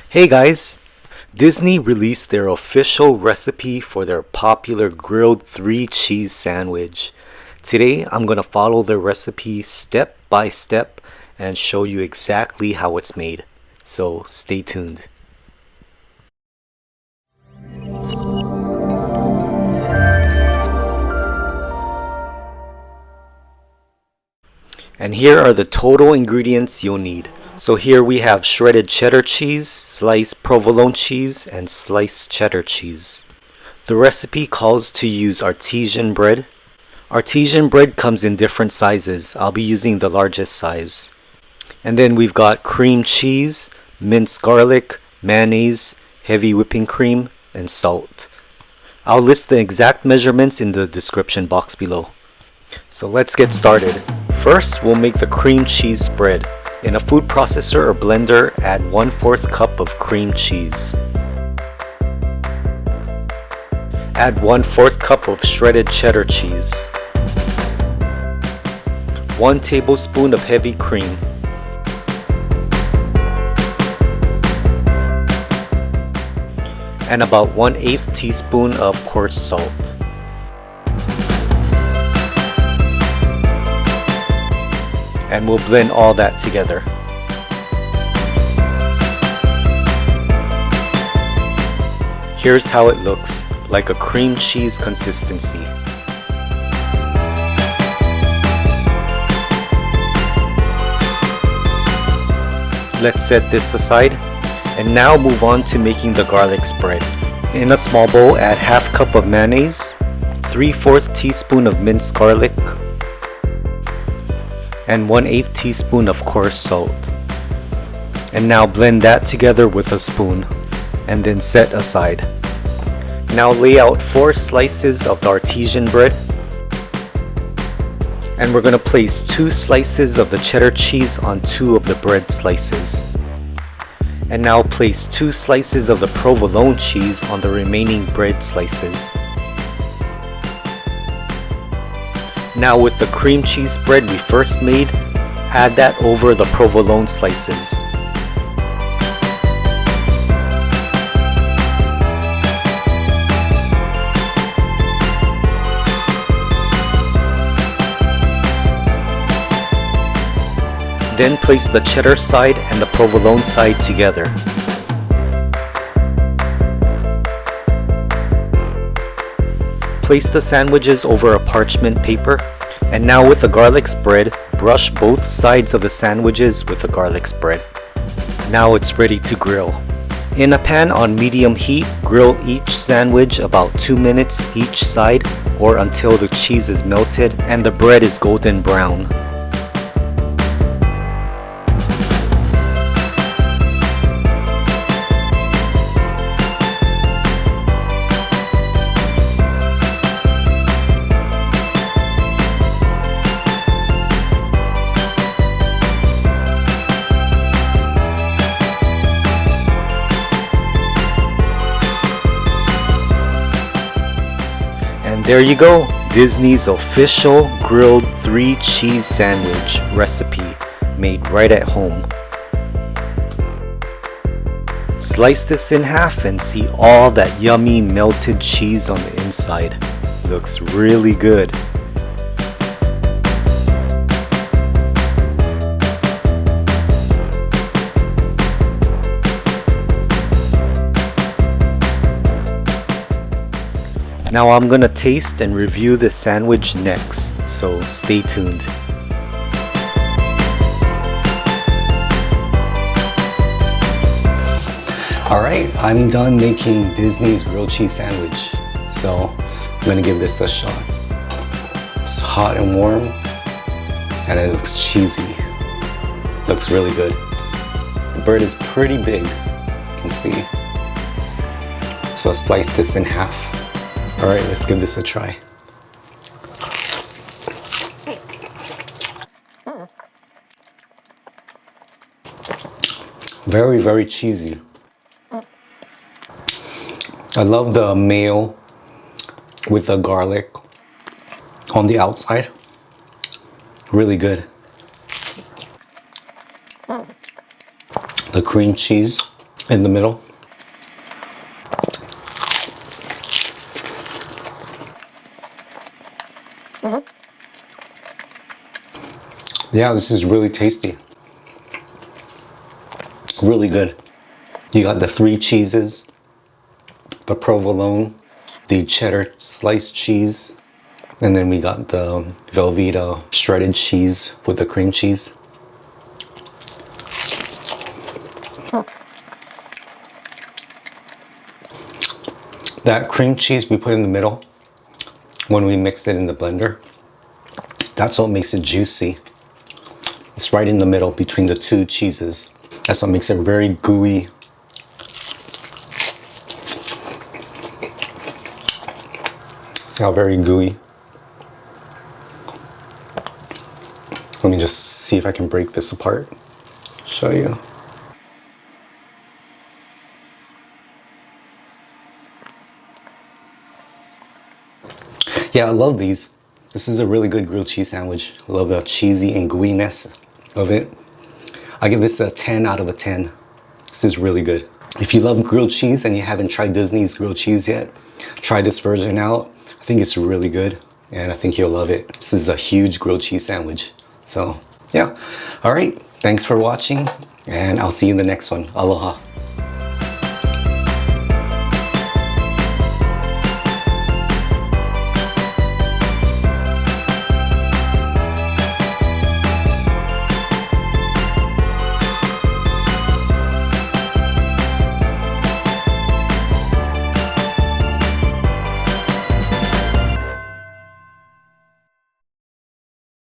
Hey guys! Disney released their official recipe for their popular grilled 3-cheese sandwich. Today I'm going to follow their recipe step by step and show you exactly how it's made. So stay tuned. And here are the total ingredients you'll need. So here we have shredded cheddar cheese, sliced provolone cheese, and sliced cheddar cheese. The recipe calls to use artisan bread. Artisan bread comes in different sizes. I'll be using the largest size. And then we've got cream cheese, minced garlic, mayonnaise, heavy whipping cream, and salt. I'll list the exact measurements in the description box below. So let's get started. First, we'll make the cream cheese spread. In a food processor or blender, add 1/4 cup of cream cheese. Add 1/4 cup of shredded cheddar cheese. 1 tablespoon of heavy cream. And about 1/8 teaspoon of coarse salt. And we'll blend all that together. Here's how it looks, like a cream cheese consistency. Let's set this aside, and now move on to making the garlic spread. In a small bowl, add 1/2 cup of mayonnaise, 3/4 teaspoon of minced garlic, and 1/8 teaspoon of coarse salt. And now blend that together with a spoon, and then set aside. Now lay out 4 slices of the artisan bread, and we're going to place 2 slices of the cheddar cheese on 2 of the bread slices. And now place 2 slices of the provolone cheese on the remaining bread slices. Now with the cream cheese spread we first made, add that over the provolone slices. Then place the cheddar side and the provolone side together. Place the sandwiches over a parchment paper, and now with the garlic spread, brush both sides of the sandwiches with the garlic spread. Now it's ready to grill. In a pan on medium heat, grill each sandwich about 2 minutes each side, or until the cheese is melted and the bread is golden brown. And there you go, Disney's official grilled 3-cheese sandwich recipe made right at home. Slice this in half and see all that yummy melted cheese on the inside. Looks really good. Now I'm gonna taste and review the sandwich next, so stay tuned. Alright, I'm done making Disney's grilled cheese sandwich, so I'm gonna give this a shot. It's hot and warm, and it looks cheesy. Looks really good. The bread is pretty big, you can see. So I'll slice this in half. Alright, let's give this a try. Very, very cheesy. I love the mayo with the garlic on the outside. Really good. The cream cheese in the middle. Yeah, this is really tasty. Really good. You got the 3 cheeses, the provolone, the cheddar sliced cheese, and then we got the Velveeta shredded cheese with the cream cheese. That cream cheese we put in the middle when we mixed it in the blender. That's what makes it juicy. It's right in the middle between the 2 cheeses. That's what makes it very gooey. See how very gooey? Let me just see if I can break this apart. Show you. Yeah, I love these. This is a really good grilled cheese sandwich. I love the cheesy and gooiness of it. I give this a 10 out of a 10. This is really good. If you love grilled cheese and you haven't tried Disney's grilled cheese yet, try this version out. I think it's really good and I think you'll love it. This is a huge grilled cheese sandwich. So yeah, all right. Thanks for watching and I'll see you in the next one. Aloha.